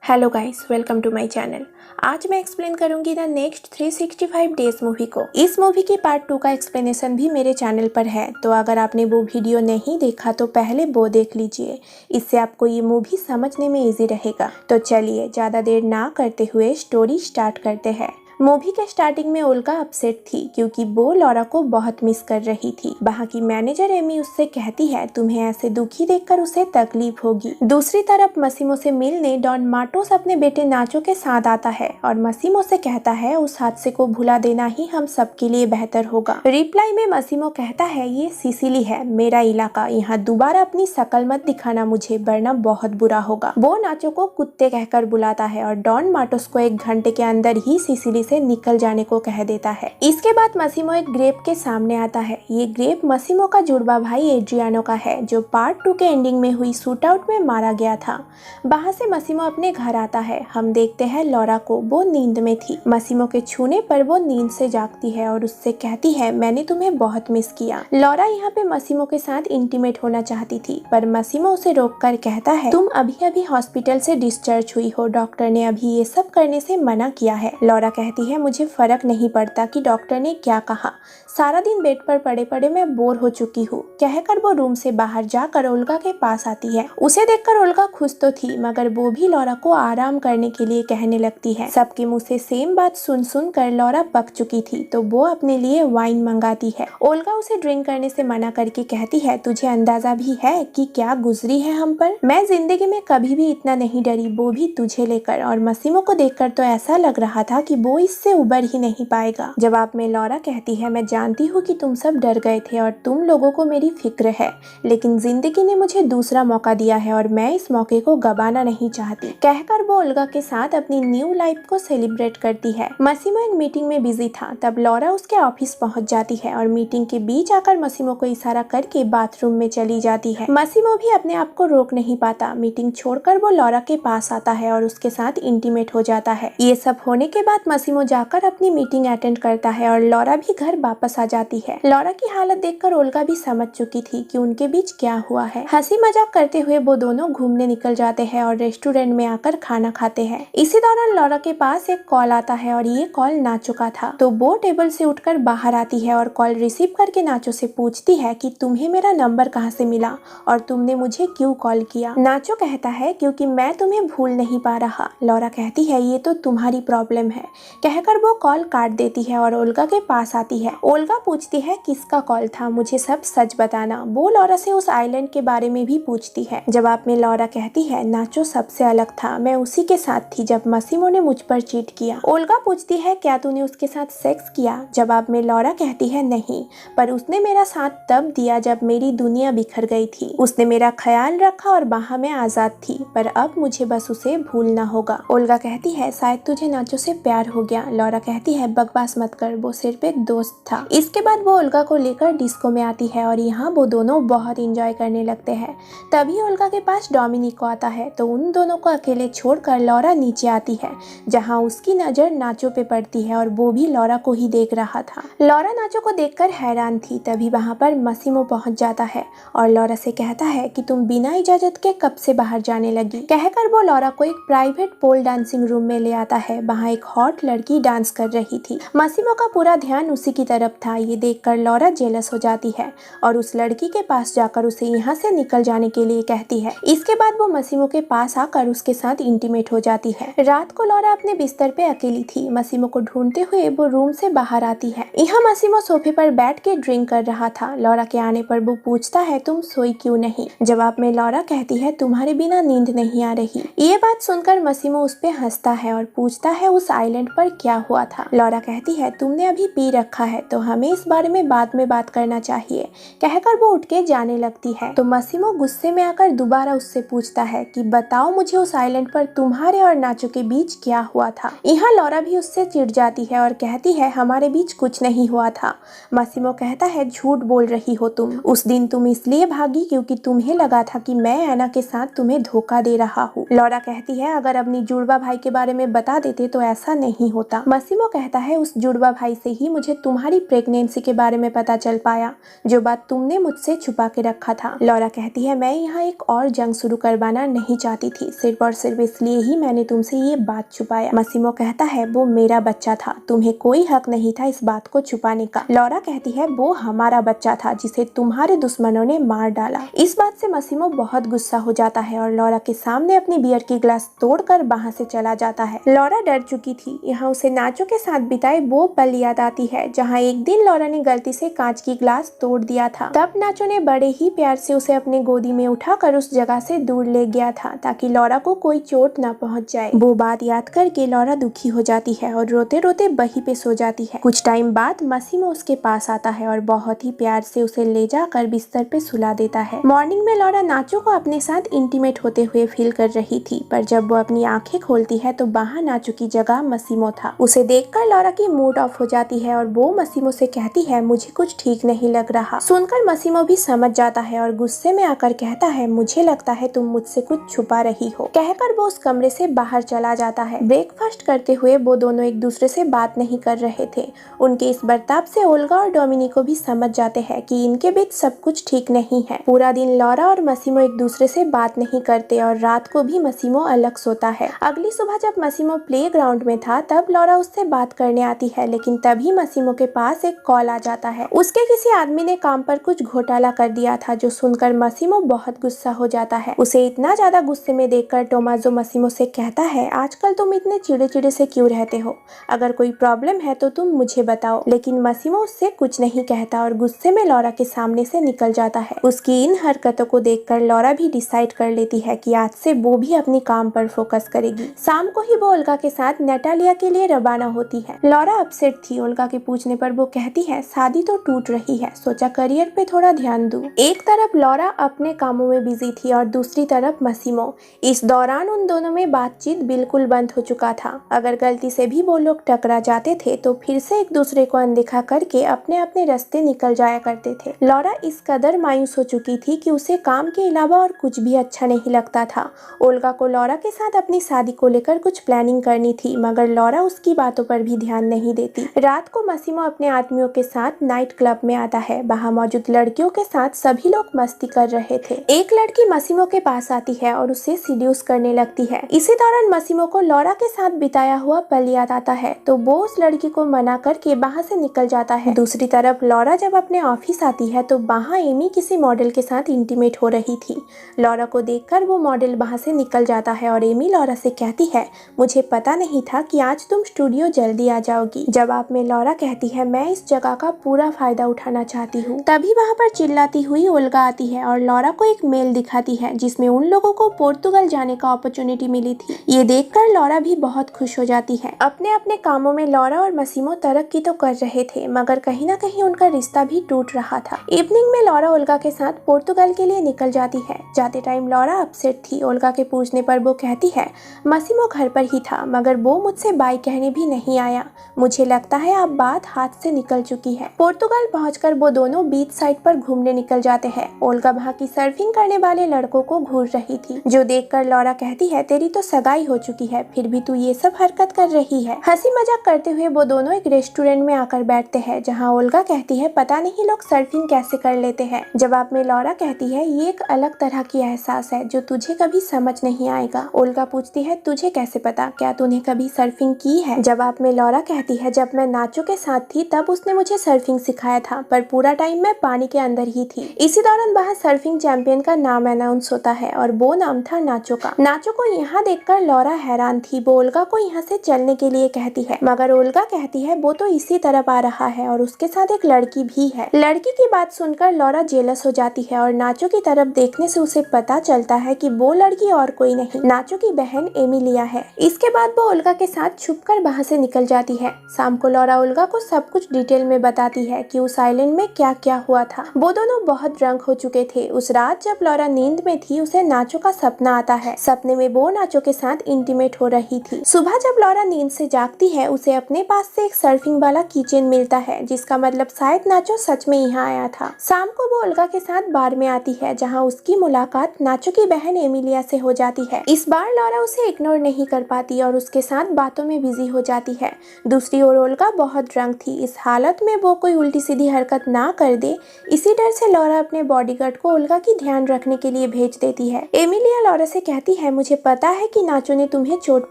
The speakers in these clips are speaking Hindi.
Hello guys, welcome to my channel. आज मैं एक्सप्लेन करूंगी द नेक्स्ट 365 डेज मूवी को। इस मूवी की पार्ट 2 का एक्सप्लेनेशन भी मेरे चैनल पर है, तो अगर आपने वो वीडियो नहीं देखा तो पहले वो देख लीजिए। इससे आपको ये मूवी समझने में इजी रहेगा। तो चलिए ज़्यादा देर ना करते हुए स्टोरी स्टार्ट करते हैं। मूवी के स्टार्टिंग में ओल्गा अपसेट थी क्योंकि वो लॉरा को बहुत मिस कर रही थी। वहाँ की मैनेजर एमी उससे कहती है तुम्हें ऐसे दुखी देखकर उसे तकलीफ होगी। दूसरी तरफ मसीमो से मिलने डॉन मार्टोस अपने बेटे नाचो के साथ आता है और मसीमो से कहता है उस हादसे को भुला देना ही हम सबके लिए बेहतर होगा। रिप्लाई में मसीमो कहता है ये सिसिली है, मेरा इलाका, यहाँ दोबारा अपनी शकल मत दिखाना मुझे, वरना बहुत बुरा होगा। वो नाचो को कुत्ते कहकर बुलाता है और डॉन मार्टोस को 1 घंटे के अंदर ही सिसिली से निकल जाने को कह देता है। इसके बाद मसीमो एक ग्रेप के सामने आता है। ये ग्रेप मसीमो का जुड़वा भाई एड्रियानो का है, जो पार्ट 2 के एंडिंग में हुई शूट आउट में मारा गया था। वहाँ से मसीमो अपने घर आता है। हम देखते हैं लॉरा को, वो नींद में थी। मसीमो के छूने पर वो नींद से जागती है और उससे कहती है मैंने तुम्हें बहुत मिस किया। लॉरा यहाँ पे मसीमो के साथ इंटीमेट होना चाहती थी, पर मसीमो उसे रोककर कहता है तुम अभी अभी हॉस्पिटल से डिस्चार्ज हुई हो, डॉक्टर ने अभी ये सब करने से मना किया है। लॉरा कहती है मुझे फर्क नहीं पड़ता कि डॉक्टर ने क्या कहा, सारा दिन बेड पर पड़े पड़े मैं बोर हो चुकी हूँ, कहकर वो रूम से बाहर जाकर ओल्गा के पास आती है। उसे देखकर ओल्गा खुश तो थी, मगर वो भी लॉरा को आराम करने के लिए कहने लगती है। सबके मुंह से सेम बात सुन सुन कर लॉरा पक चुकी थी, तो वो अपने लिए वाइन मंगाती है। ओल्गा उसे ड्रिंक करने से मना करके कहती है तुझे अंदाजा भी है कि क्या गुजरी है हम पर, मैं जिंदगी में कभी भी इतना नहीं डरी, वो भी तुझे लेकर। और मसीमो को देखकर तो ऐसा लग रहा था कि वो इससे उबर ही नहीं पाएगा। जवाब में लॉरा कहती है मैं जानती हूँ कि तुम सब डर गए थे और तुम लोगों को मेरी फिक्र है, लेकिन जिंदगी ने मुझे दूसरा मौका दिया है और मैं इस मौके को गवाना नहीं चाहती। कहकर वो ओल्गा के साथ अपनी न्यू लाइफ को सेलिब्रेट करती है। मसीमो एक मीटिंग में बिजी था, तब लॉरा उसके ऑफिस पहुंच जाती है और मीटिंग के बीच आकर मसीमो को इशारा करके बाथरूम में चली जाती है। मसीमो भी अपने आप को रोक नहीं पाता। मीटिंग छोड़कर वो लॉरा के पास आता है और उसके साथ इंटीमेट हो जाता है। ये सब होने के बाद मसीमो जाकर अपनी मीटिंग अटेंड करता है और लॉरा भी घर वापस आ जाती है। लॉरा की हालत देखकर ओल्गा भी समझ चुकी थी कि उनके बीच क्या हुआ है। हंसी मजाक करते हुए वो दोनों घूमने निकल जाते हैं और रेस्टोरेंट में आकर खाना खाते हैं। इसी दौरान लॉरा के पास एक कॉल आता है और ये कॉल नाचो का था, तो वो टेबल से उठकर बाहर आती है और कॉल रिसीव करके नाचो से पूछती है कि तुम्हें मेरा नंबर कहाँ से मिला और तुमने मुझे क्यों कॉल किया। नाचो कहता है क्योंकि मैं तुम्हें भूल नहीं पा रहा। लॉरा कहती है ये तो तुम्हारी प्रॉब्लम है, कहकर वो कॉल काट देती है और ओल्गा के पास आती है। ओल्गा पूछती है किसका कॉल था, मुझे सब सच बताना। वो लॉरा से उस आइलैंड के बारे में भी पूछती है। जवाब में लॉरा कहती है नाचो सबसे अलग था, मैं उसी के साथ थी जब मसीमो ने मुझ पर चीट किया। ओल्गा पूछती है क्या तूने उसके साथ सेक्स किया। जवाब में लॉरा कहती है नहीं, पर उसने मेरा साथ तब दिया जब मेरी दुनिया बिखर गई थी। उसने मेरा ख्याल रखा और वहाँ मैं आजाद थी, पर अब मुझे बस उसे भूलना होगा। ओल्गा कहती है शायद तुझे नाचो से प्यार हो गया। लॉरा कहती है बकवास मत कर, वो सिर्फ एक दोस्त था। इसके बाद वो ओल्गा को लेकर डिस्को में आती है और यहाँ वो दोनों बहुत एंजॉय करने लगते हैं। तभी ओल्गा के पास डोमिनिको आता है, तो उन दोनों को अकेले छोड़कर लॉरा नीचे आती है, जहाँ उसकी नजर नाचो पे पड़ती है और वो भी लॉरा को ही देख रहा था। लॉरा नाचो को देखकर हैरान थी। तभी वहाँ पर मसीमो पहुँच जाता है और लॉरा से कहता है कि तुम बिना इजाजत के कब से बाहर जाने लगी। कहकर वो लॉरा को एक प्राइवेट पोल डांसिंग रूम में ले आता है। वहाँ एक हॉट लड़की डांस कर रही थी। मसीमो का पूरा ध्यान उसी की तरफ था। ये देखकर लॉरा जेलस हो जाती है और उस लड़की के पास जाकर उसे यहाँ से निकल जाने के लिए कहती है। इसके बाद वो मसीमो के पास आकर उसके साथ इंटीमेट हो जाती है। रात को लॉरा अपने बिस्तर पे अकेली थी। मसीमो को ढूंढते हुए वो रूम से बाहर आती है। यहाँ मसीमो सोफे पर बैठ के ड्रिंक कर रहा था। लॉरा के आने पर वो पूछता है तुम सोई क्यों नहीं। जवाब में लॉरा कहती है तुम्हारे बिना नींद नहीं आ रही। ये बात सुनकर मसीमो उस पे हंसता है और पूछता है उस आइलैंड पर क्या हुआ था। लॉरा कहती है तुमने अभी पी रखा है, तो हमें इस बारे में बाद में बात करना चाहिए, कहकर वो उठ के जाने लगती है। तो मसीमो गुस्से में आकर दोबारा उससे पूछता है कि बताओ मुझे उस आइलैंड पर तुम्हारे और नाचो के बीच क्या हुआ था। यहाँ लॉरा भी उससे चिढ़ जाती है और कहती है हमारे बीच कुछ नहीं हुआ था। मसीमो कहता है झूठ बोल रही हो तुम, उस दिन तुम इसलिए भागी क्योंकि तुम्हें लगा था कि मैं एना के साथ तुम्हें धोखा दे रहा हूँ। लॉरा कहती है अगर अपनी जुड़वा भाई के बारे में बता देते तो ऐसा नहीं होता। मसीमो कहता है उस जुड़वा भाई से ही मुझे तुम्हारी प्रेगनेंसी के बारे में पता चल पाया, जो बात तुमने मुझसे छुपा के रखा था। लॉरा कहती है मैं यहाँ एक और जंग शुरू करवाना नहीं चाहती थी, सिर्फ और सिर्फ इसलिए ही मैंने तुमसे ये बात छुपाया। मसीमो कहता है वो मेरा बच्चा था, तुम्हें कोई हक नहीं था इस बात को छुपाने का। लॉरा कहती है वो हमारा बच्चा था जिसे तुम्हारे दुश्मनों ने मार डाला। इस बात से मसीमो बहुत गुस्सा हो जाता है और लॉरा के सामने अपनी बियर की ग्लास तोड़कर वहां से चला जाता है। लॉरा डर चुकी थी, यहाँ उसे नाचो के साथ बिताए वो पल याद आती है जहाँ एक दिन लॉरा ने गलती से कांच की ग्लास तोड़ दिया था। तब नाचो ने बड़े ही प्यार से उसे अपने गोदी में उठाकर उस जगह से दूर ले गया था ताकि लॉरा को कोई चोट न पहुंच जाए। वो बात याद करके लॉरा दुखी हो जाती है और रोते रोते वहीं पे सो जाती है। कुछ टाइम बाद मसीमो उसके पास आता है और बहुत ही प्यार से उसे ले जाकर बिस्तर पे सुला देता है। मॉर्निंग में लॉरा नाचो को अपने साथ इंटीमेट होते हुए फील कर रही थी, पर जब वो अपनी आंखें खोलती है तो वहाँ नाचो की जगह मसीमो था। उसे देखकर लॉरा की मूड ऑफ हो जाती है और वो मसीमो से कहती है मुझे कुछ ठीक नहीं लग रहा। सुनकर मसीमो भी समझ जाता है और गुस्से में आकर कहता है मुझे लगता है तुम मुझसे कुछ छुपा रही हो। कहकर वो उस कमरे से बाहर चला जाता है। ब्रेकफास्ट करते हुए वो दोनों एक दूसरे से बात नहीं कर रहे थे। उनके इस बर्ताव से ओल्गा और डोमिनिको भी समझ जाते हैं कि इनके बीच सब कुछ ठीक नहीं है। पूरा दिन लॉरा और मसीमो एक दूसरे से बात नहीं करते और रात को भी मसीमो अलग सोता है। अगली सुबह जब मसीमो प्लेग्राउंड में था तब लॉरा उससे बात करने आती है, लेकिन तभी मसीमो के पास एक कॉल आ जाता है। उसके किसी आदमी ने काम पर कुछ घोटाला कर दिया था, जो सुनकर मसीमो बहुत गुस्सा हो जाता है। उसे इतना ज्यादा गुस्से में देखकर टोमाजो मसीमो से कहता है आजकल तुम इतने चिड़े से क्यों रहते हो, अगर कोई प्रॉब्लम है तो तुम मुझे बताओ। लेकिन मसीमो उससे कुछ नहीं कहता और गुस्से में लॉरा के सामने से निकल जाता है। उसकी इन हरकतों को देखकर लॉरा भी डिसाइड कर लेती है कि आज से वो भी अपनी काम पर फोकस करेगी। शाम को ही वो ओल्गा के साथ नटालिया के लिए रवाना होती है। लॉरा अपसेट थी। ओल्गा के पूछने पर वो कहती है शादी तो टूट रही है, सोचा करियर पे थोड़ा ध्यान दूं। एक तरफ लॉरा अपने कामों में बिजी थी और दूसरी तरफ मसीमो। इस दौरान उन दोनों में बातचीत बिल्कुल बंद हो चुका था। अगर गलती से भी वो लोग टकरा जाते थे तो फिर से एक दूसरे को अनदेखा करके अपने अपने रास्ते निकल जाया करते थे। लॉरा इस कदर मायूस हो चुकी थी कि उसे काम के अलावा और कुछ भी अच्छा नहीं लगता था। ओल्गा को लॉरा के साथ अपनी शादी को लेकर कुछ प्लानिंग करनी थी, मगर लॉरा उसकी बातों पर भी ध्यान नहीं देती। रात को मसीमो अपने आदमियों के साथ नाइट क्लब में आता है। वहाँ मौजूद लड़कियों के साथ सभी लोग मस्ती कर रहे थे। एक लड़की मसीमो के पास आती है और उसे सीड्यूस करने लगती है। इसी दौरान मसीमो को लॉरा के साथ बिताया हुआ पल याद आता है, तो वो उस लड़की को मना करके वहाँ से निकल जाता है। दूसरी तरफ लॉरा जब अपने ऑफिस आती है तो वहाँ एमी किसी मॉडल के साथ इंटीमेट हो रही थी। लॉरा को देखकर वो मॉडल वहाँ से निकल जाता है और एमी लॉरा से कहती है मुझे पता नहीं था कि आज तुम स्टूडियो जल्दी आ जाओगी। जवाब में लॉरा कहती है मैं इस जगह का पूरा फायदा उठाना चाहती हूँ। तभी वहाँ पर चिल्लाती हुई ओल्गा आती है और लॉरा को एक मेल दिखाती है जिसमें उन लोगों को पोर्तुगल जाने का अपॉर्चुनिटी मिली थी। ये देखकर लॉरा भी बहुत खुश हो जाती है। अपने अपने कामों में लॉरा और मसीमो तरक्की तो कर रहे थे, मगर कहीं ना कहीं उनका रिश्ता भी टूट रहा था। इवनिंग में लॉरा ओल्गा के साथ पोर्तुगल के लिए निकल जाती है। जाते टाइम लॉरा अपसेट थी। ओल्गा के पूछने पर वो कहती है मसीमो घर पर ही था, मगर वो मुझसे बाय कहने भी नहीं आया। मुझे लगता है अब बात हाथ से निकल चुकी है। पोर्तुगल पहुंचकर वो दोनों बीच साइड पर घूमने निकल जाते हैं। ओल्गा वहाँ की सर्फिंग करने वाले लड़कों को घूर रही थी, जो देखकर लॉरा कहती है तेरी तो सगाई हो चुकी है, फिर भी तू ये सब हरकत कर रही है। हंसी मजाक करते हुए वो दोनों एक रेस्टोरेंट में आकर बैठते हैं, जहाँ ओल्गा कहती है पता नहीं लोग सर्फिंग कैसे कर लेते हैं। जवाब में लॉरा कहती है ये एक अलग तरह की एहसास है जो तुझे कभी समझ नहीं आएगा। ओल्गा पूछती है तुझे कैसे पता, क्या तूने कभी सर्फिंग की है? जवाब में लॉरा कहती है जब मैं नाचो के साथ थी तब उसने मुझे सर्फिंग सिखाया था, पर पूरा टाइम मैं पानी के अंदर ही थी। इसी दौरान वहाँ सर्फिंग चैंपियन का नाम अनाउंस होता है और वो नाम था नाचो का। नाचो को यहाँ देखकर लॉरा हैरान थी। वो ओल्गा को यहाँ से चलने के लिए कहती है, मगर ओल्गा कहती है वो तो इसी तरफ आ रहा है और उसके साथ एक लड़की भी है। लड़की की बात सुनकर लॉरा जेलस हो जाती है और नाचो की तरफ देखने से उसे पता चलता है कि वो लड़की और कोई नहीं, नाचो की बहन एमिलिया है। इसके बाद वो ओल्गा के साथ छुपकर वहाँ से निकल जाती है। शाम को लॉरा ओल्गा को सब कुछ डिटेल में बताती है कि उस आइलैंड में क्या क्या हुआ था। वो दोनों बहुत ड्रंक हो चुके थे। उस रात जब लॉरा नींद में थी उसे नाचो का सपना आता है। सपने में वो नाचो के साथ इंटीमेट हो रही थी। सुबह जब लॉरा नींद से जागती है उसे अपने पास से एक सर्फिंग वाला कीचेन मिलता है, जिसका मतलब शायद नाचो सच में यहाँ आया था। शाम को वो ओल्गा के साथ बार में आती है, जहाँ उसकी मुलाकात नाचो की बहन एमिलिया से हो जाती है। इस बार लॉरा उसे इग्नोर नहीं कर पाती और उसके साथ बातों में बिजी हो जाती है। दूसरी ओर ओल्गा बहुत ड्रंक थी। इस हालत में वो कोई उल्टी सीधी हरकत ना कर दे, इसी डर से लॉरा अपने बॉडीगार्ड को ओल्गा की ध्यान रखने के लिए भेज देती है। एमिलिया लॉरा से कहती है, मुझे पता है कि नाचो ने तुम्हें चोट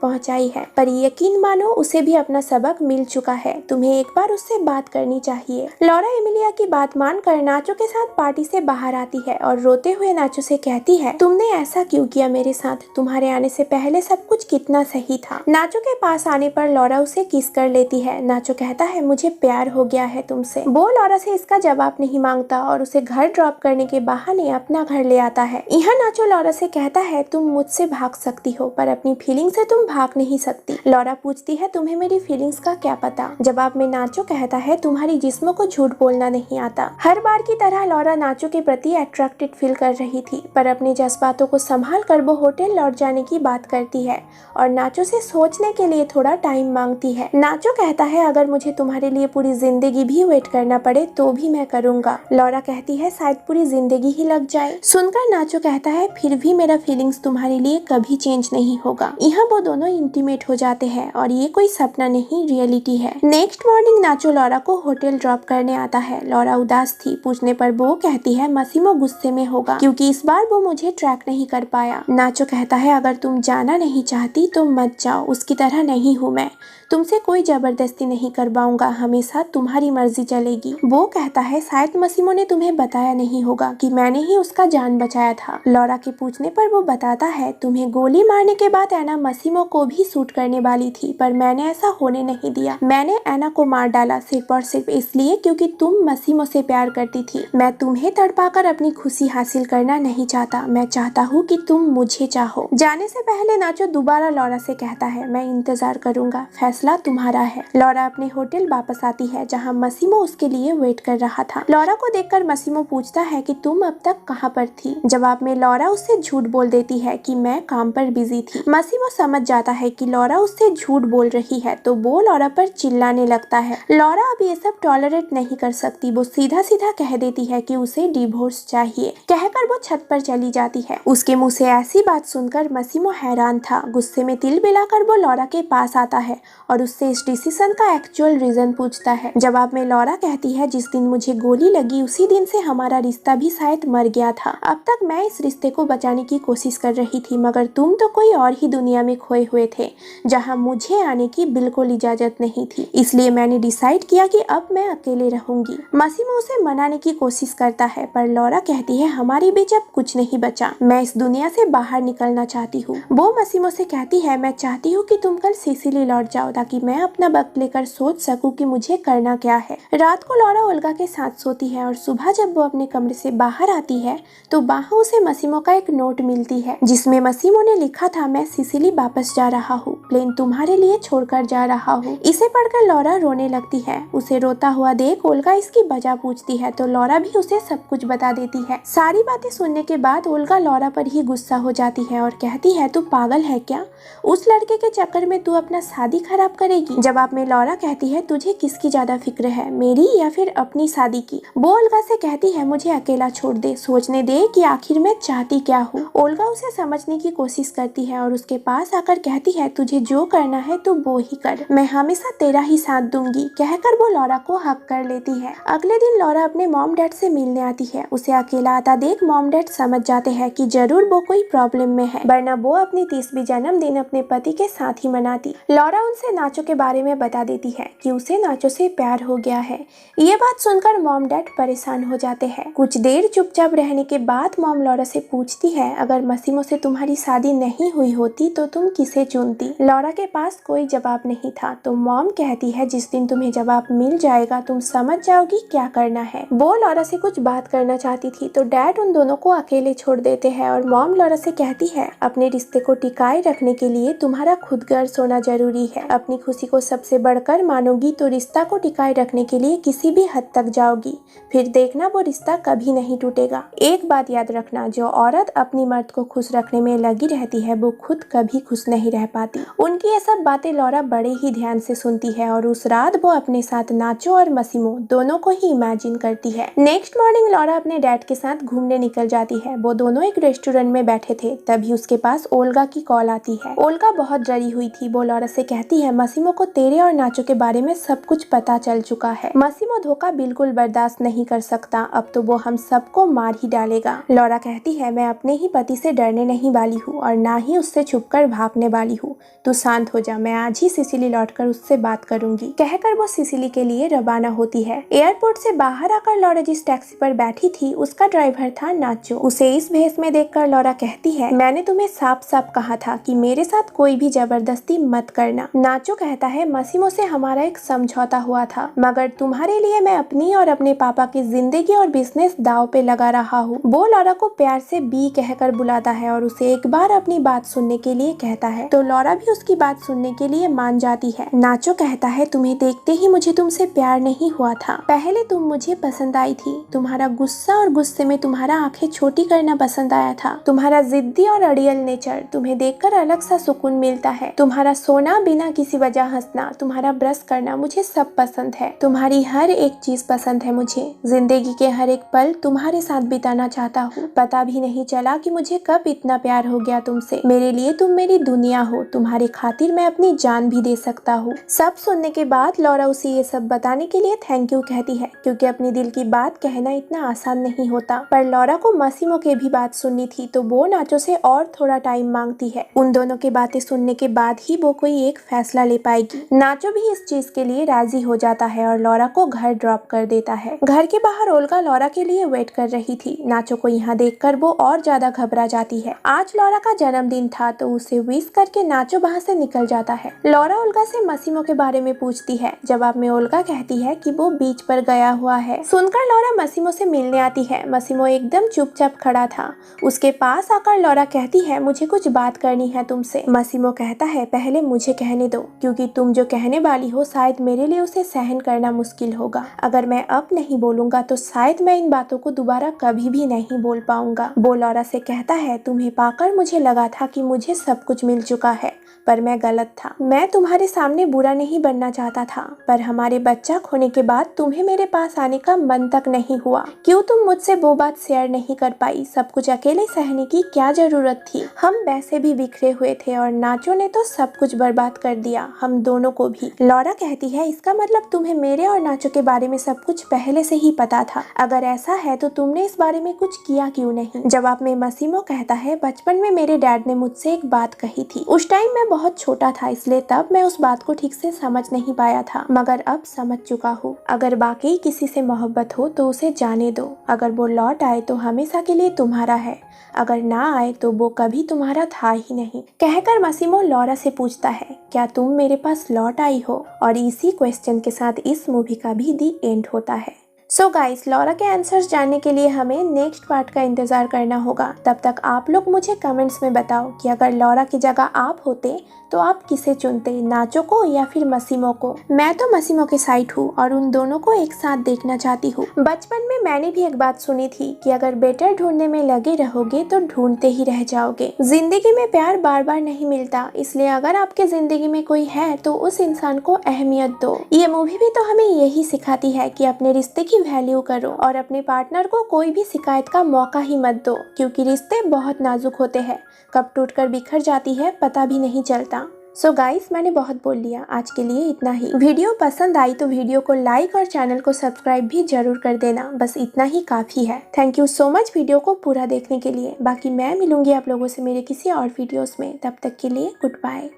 पहुंचाई है, पर यकीन मानो उसे भी अपना सबक मिल चुका है। तुम्हें एक बार उससे बात करनी चाहिए। लॉरा एमिलिया की बात मानकर नाचो के साथ पार्टी से बाहर आती है और रोते हुए नाचो से कहती है, तुमने ऐसा क्यों किया मेरे साथ? तुम्हारे आने से पहले सब कुछ कितना सही था। नाचो के पास आने पर लॉरा उसे किस कर लेती है। नाचो कहता है, मुझे प्यार हो गया है तुमसे। वो लॉरा से इसका जवाब नहीं मांगता और उसे घर ड्रॉप करने के बहाने अपना घर ले आता है। यहाँ नाचो लॉरा से कहता है, तुम मुझसे भाग सकती हो पर अपनी फीलिंग से तुम भाग नहीं सकती। लॉरा पूछती है, तुम्हें मेरी फीलिंग्स का क्या पता? जवाब में नाचो कहता है, तुम्हारी जिस्म को झूठ बोलना नहीं आता। हर बार की तरह लॉरा नाचो के प्रति अट्रैक्टेड फील कर रही थी, पर अपने जज्बातों को संभाल कर वो होटल लौट जाने की बात करती है और नाचो से सोचने के लिए थोड़ा टाइम मांगती है। नाचो कहता है, अगर मुझे तुम्हारे लिए पूरी जिंदगी भी वेट करना पड़े तो भी मैं करूंगा। लॉरा कहती है, शायद पूरी जिंदगी ही लग जाए। सुनकर नाचो कहता है, फिर भी मेरा फीलिंग्स तुम्हारे लिए कभी चेंज नहीं होगा। यहाँ वो दोनों इंटीमेट हो जाते हैं और ये कोई सपना नहीं, रियलिटी है। नेक्स्ट मॉर्निंग नाचो लॉरा को होटल ड्रॉप करने आता है। लॉरा उदास थी। पूछने पर वो कहती है, मसीमो गुस्से में होगा क्योंकि इस बार वो मुझे ट्रैक नहीं कर पाया। नाचो कहता है, अगर तुम जाना नहीं चाहती तो मत जाओ, उसकी तरह नहीं हूँ मैं। तुमसे कोई जबरदस्ती नहीं करवाऊंगा, हमेशा तुम्हारी मर्जी चलेगी। वो कहता है, शायद मसीमो ने तुम्हें बताया नहीं होगा कि मैंने ही उसका जान बचाया था। लॉरा के पूछने पर वो बताता है, तुम्हें गोली मारने के बाद एना मसीमो को भी शूट करने वाली थी, पर मैंने ऐसा होने नहीं दिया। मैंने एना को मार डाला सिर्फ और सिर्फ इसलिए क्योंकि तुम मसीमो से प्यार करती थी। मैं तुम्हें तड़पाकर अपनी खुशी हासिल करना नहीं चाहता, मैं चाहता हूँ कि तुम मुझे चाहो। जाने से पहले नाचो दोबारा लॉरा से कहता है, मैं इंतजार करूंगा, फैसला तुम्हारा है। लॉरा अपने होटल वापस आती है जहाँ मसीमो उसके लिए वेट कर रहा था। लॉरा को देखकर मसीमो पूछता है कि तुम अब तक कहाँ पर थी? जवाब में लॉरा उससे झूठ बोल देती है कि मैं काम पर बिजी थी। मसीमो समझ जाता है कि लॉरा उससे झूठ बोल रही है तो वो लॉरा पर चिल्लाने लगता है। लॉरा अब ये सब टॉलरेट नहीं कर सकती। वो सीधा सीधा कह देती है कि उसे डिवोर्स चाहिए। कहकर वो छत पर चली जाती है। उसके मुंह से ऐसी बात सुनकर मसीमो हैरान था। गुस्से में तिल बिलाकर वो लॉरा के पास आता है और उससे इस डिसीजन का एक्चुअल रीजन पूछता है। जवाब में लॉरा कहती है, जिस दिन मुझे गोली लगी उसी दिन से हमारा रिश्ता भी शायद मर गया था। अब तक मैं इस रिश्ते को बचाने की कोशिश कर रही थी, मगर तुम तो कोई और ही दुनिया में खोए हुए थे जहां मुझे आने की बिल्कुल इजाजत नहीं थी। इसलिए मैंने डिसाइड किया कि अब मैं अकेले रहूंगी। मसीमो उसे मनाने की कोशिश करता है पर लॉरा कहती है, हमारे बीच अब कुछ नहीं बचा, मैं इस दुनिया से बाहर निकलना चाहती हूँ। वो मसीमो से कहती है, मैं चाहती हूँ कि तुम कल सिसिली लौट जाओ ताकि मैं अपना वक्त लेकर सोच सकूं कि मुझे करना क्या है। रात को लॉरा ओल्गा के साथ सोती है और सुबह जब वो अपने कमरे से बाहर आती है तो वहाँ उसे मसीमो का एक नोट मिलती है जिसमें मसीमो ने लिखा था, मैं सिसिली वापस जा रहा हूँ, प्लेन तुम्हारे लिए छोड़कर जा रहा हूँ। इसे पढ़कर लॉरा रोने लगती है। उसे रोता हुआ देख ओल्गा इसकी वजह पूछती है तो लॉरा भी उसे सब कुछ बता देती है। सारी बातें सुनने के बाद ओल्गा लॉरा पर ही गुस्सा हो जाती है और कहती है, तू पागल है क्या? उस लड़के के चक्कर में तू अपना शादी खराब करेगी? जवाब में लॉरा कहती है, तुझे किसकी ज्यादा फिक्र है, मेरी या फिर अपनी शादी की? वो ओल्गा से कहती है, मुझे अकेला छोड़ दे, सोचने दे कि आखिर मैं चाहती क्या हूँ। ओल्गा उसे समझने की कोशिश करती है और उसके पास आकर कहती है, तुझे जो करना है तू वो ही कर, मैं हमेशा तेरा ही साथ दूंगी। कहकर वो लॉरा को हक कर लेती है। अगले दिन लॉरा अपने मॉम डैड से मिलने आती है। उसे अकेला आता देख मॉम डैड समझ जाते हैं कि जरूर वो कोई प्रॉब्लम में है, वरना वो अपनी 30वीं जन्मदिन अपने पति के साथ ही मनाती। लॉरा उनसे नाचो के बारे में बता देती है कि उसे नाचो से प्यार हो गया है। ये बात सुनकर मॉम डैड परेशान हो जाते हैं। कुछ देर चुपचाप रहने के बाद मॉम लॉरा से पूछती है, अगर मसीमो से तुम्हारी शादी नहीं हुई होती तो तुम किसे चुनती? लॉरा के पास कोई जवाब नहीं था तो मॉम कहती है, जिस दिन तुम्हें जवाब मिल जाएगा तुम समझ जाओगी क्या करना है। वो लॉरा से कुछ बात करना चाहती थी तो डैड उन दोनों को अकेले छोड़ देते हैं और मॉम लॉरा से कहती है, अपने रिश्ते को टिकाए रखने के लिए तुम्हारा खुद गर्ज होना जरूरी है। अपनी खुशी को सबसे बढ़कर मानोगी तो रिश्ता को टिकाए रखने के लिए किसी भी हद तक जाओगी, फिर देखना वो रिश्ता कभी नहीं टूटेगा। एक बात याद रखना, जो औरत अपनी मर्द को खुश रखने में लगी रहती है वो खुद कभी खुश नहीं रह पाती। उनकी ये सब बातें लॉरा बड़े ही ध्यान से सुनती है और उस रात वो अपने साथ नाचो और मसीमो दोनों को ही इमेजिन करती है। नेक्स्ट मॉर्निंग लॉरा अपने डैड के साथ घूमने निकल जाती है। वो दोनों एक रेस्टोरेंट में बैठे थे, तभी उसके पास ओल्गा की कॉल आती है। ओल्गा बहुत डरी हुई थी। वो लॉरा से कहती है, मसीमो को तेरे और नाचो के बारे में सब कुछ पता चल चुका है। मसीमो धोखा बिल्कुल बर्दाश्त नहीं कर सकता, अब तो वो हम सबको मार ही डालेगा। लॉरा कहती है मैं अपने ही पति से डरने नहीं वाली हूँ और ना ही उससे छुपकर भागने वाली हूँ। तू शांत हो जा, मैं आज ही सिसिली लौटकर उससे बात करूंगी। कहकर वो सिसिली के लिए रवाना होती है। एयरपोर्ट से बाहर आकर लॉरा जिस टैक्सी पर बैठी थी उसका ड्राइवर था नाचो। उसे इस भेष में देखकर लॉरा कहती है मैंने तुम्हें साफ साफ कहा था कि मेरे साथ कोई भी जबरदस्ती मत करना। नाचो कहता है मसीमो से हमारा एक समझौता हुआ था, मगर तुम्हारे लिए मैं अपनी और अपने पापा की जिंदगी और बिजनेस दांव पे लगा रहा हूँ। वो लॉरा को प्यार से बी कहकर बुलाता है और उसे एक बार अपनी बात सुनने के लिए कहता है, तो लॉरा भी उसकी बात सुनने के लिए मान जाती है। नाचो कहता है तुम्हें देखते ही मुझे तुमसे प्यार नहीं हुआ था, पहले तुम मुझे पसंद आई थी। तुम्हारा गुस्सा और गुस्से में तुम्हारा आंखें छोटी करना पसंद आया था। तुम्हारा जिद्दी और अड़ियल नेचर, तुम्हें देखकर अलग सा सुकून मिलता है। तुम्हारा सोना बिना किसी वजह हंसना, तुम्हारा ब्रश करना, मुझे सब पसंद है। तुम्हारी हर एक चीज पसंद है मुझे। जिंदगी के हर एक पल तुम्हारे साथ बिताना चाहता हूँ। पता भी नहीं चला कि मुझे कब इतना प्यार हो गया तुमसे। मेरे लिए तुम मेरी दुनिया हो। तुम्हारे खातिर मैं अपनी जान भी दे सकता हूँ। सब सुनने के बाद लॉरा उसे ये सब बताने के लिए थैंक यू कहती है, क्योंकि अपनी दिल की बात कहना इतना आसान नहीं होता। पर लॉरा को मसीमो के भी बात सुननी थी, तो वो नाचो से और थोड़ा टाइम मांगती है। उन दोनों की बातें सुनने के बाद ही वो कोई एक फैसला ले पाएगी। नाचो भी इस चीज के लिए राजी हो जाता है और लॉरा को घर ड्रॉप कर देता है। घर के बाहर ओल्गा लॉरा के लिए वेट कर रही थी। नाचो को यहाँ देखकर वो और ज्यादा घबरा जाती है। आज लॉरा का जन्मदिन था, तो उसे विश करके नाचो वहाँ से निकल जाता है। लॉरा ओल्गा से मसीमो के बारे में पूछती है। जवाब में ओल्गा कहती है कि वो बीच पर गया हुआ है। सुनकर लॉरा मसीमो से मिलने आती है। मसीमो एकदम चुपचाप खड़ा था। उसके पास आकर लॉरा कहती है मुझे कुछ बात करनी है तुमसे। मसीमो कहता है पहले मुझे कहने दो, क्योंकि तुम जो कहने वाली हो शायद मेरे लिए उसे सहन करना मुश्किल होगा। अगर मैं अब नहीं बोलूंगा तो शायद मैं इन बातों को दोबारा कभी भी नहीं बोल पाऊंगा। वो लॉरा से कहता है तुम्हें पाकर मुझे लगा था कि मुझे सब कुछ मिल चुका है, पर मैं गलत था। मैं तुम्हारे सामने बुरा नहीं बनना चाहता था, पर हमारे बच्चा खोने के बाद तुम्हें मेरे पास आने का मन तक नहीं हुआ। क्यों तुम मुझसे वो बात शेयर नहीं कर पाई? सब कुछ अकेले सहने की क्या जरूरत थी? हम वैसे भी बिखरे हुए थे और नाचो ने तो सब कुछ बर्बाद कर दिया, हम दोनों को भी। लॉरा कहती है इसका मतलब तुम्हें मेरे और नाचो के बारे में सब कुछ पहले से ही पता था। अगर ऐसा है तो तुमने इस बारे में कुछ किया क्यों नहीं? जवाब में मसीमो कहता है बचपन में मेरे डैड ने मुझसे एक बात कही थी। उस टाइम मैं बहुत छोटा था, इसलिए तब मैं उस बात को ठीक से समझ नहीं पाया था, मगर अब समझ चुका हूँ। अगर वाकई किसी से मोहब्बत हो तो उसे जाने दो। अगर वो लौट आए तो हमेशा के लिए तुम्हारा है, अगर ना आए तो वो कभी तुम्हारा था ही नहीं। कहकर मसीमो लॉरा से पूछता है क्या तुम मेरे पास लौट आई हो? और इसी क्वेश्चन के साथ इस मूवी का भी दी एंड होता है। सो गाइस, लॉरा के आंसर्स जानने के लिए हमें नेक्स्ट पार्ट का इंतजार करना होगा। तब तक आप लोग मुझे कमेंट्स में बताओ कि अगर लॉरा की जगह आप होते तो आप किसे चुनते, नाचो को या फिर मसीमो को? मैं तो मसीमो के साइड हूँ और उन दोनों को एक साथ देखना चाहती हूँ। बचपन में मैंने भी एक बात सुनी थी कि अगर बेटर ढूंढने में लगे रहोगे तो ढूंढते ही रह जाओगे। जिंदगी में प्यार बार बार नहीं मिलता, इसलिए अगर आपके जिंदगी में कोई है तो उस इंसान को अहमियत दो। ये मूवी भी तो हमें यही सिखाती है कि अपने रिश्ते की वैल्यू करो और अपने पार्टनर को कोई भी शिकायत का मौका ही मत दो, क्योंकि रिश्ते बहुत नाजुक होते हैं। कब टूटकर बिखर जाती है पता भी नहीं चलता। सो गाइस, मैंने बहुत बोल लिया, आज के लिए इतना ही। वीडियो पसंद आई तो वीडियो को लाइक और चैनल को सब्सक्राइब भी जरूर कर देना, बस इतना ही काफी है। Thank you so much video को पूरा देखने के लिए। बाकी मैं मिलूंगी आप लोगों से मेरे किसी और वीडियोस में, तब तक के लिए गुड बाय।